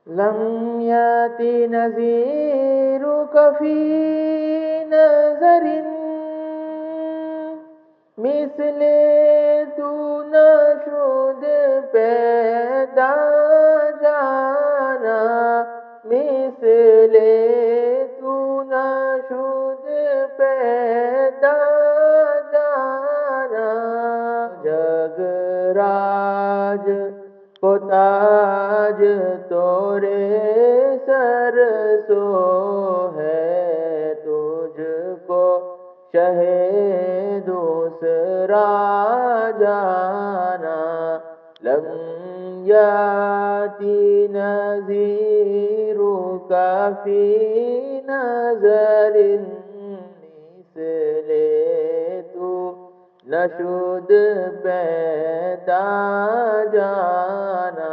Lump याति नज़ीरुक फ़ी नज़रिन मिस्ले तू न शुद पैदा जाना मिस्ले तू न शुद पैदा जाना जगराज को ताज तोरे सर सो है तुझको शहे दूसरा जाना लम याति नज़ीरु काफ़ी नज़रिन मिस्ले तू नशुद पैदा जाना।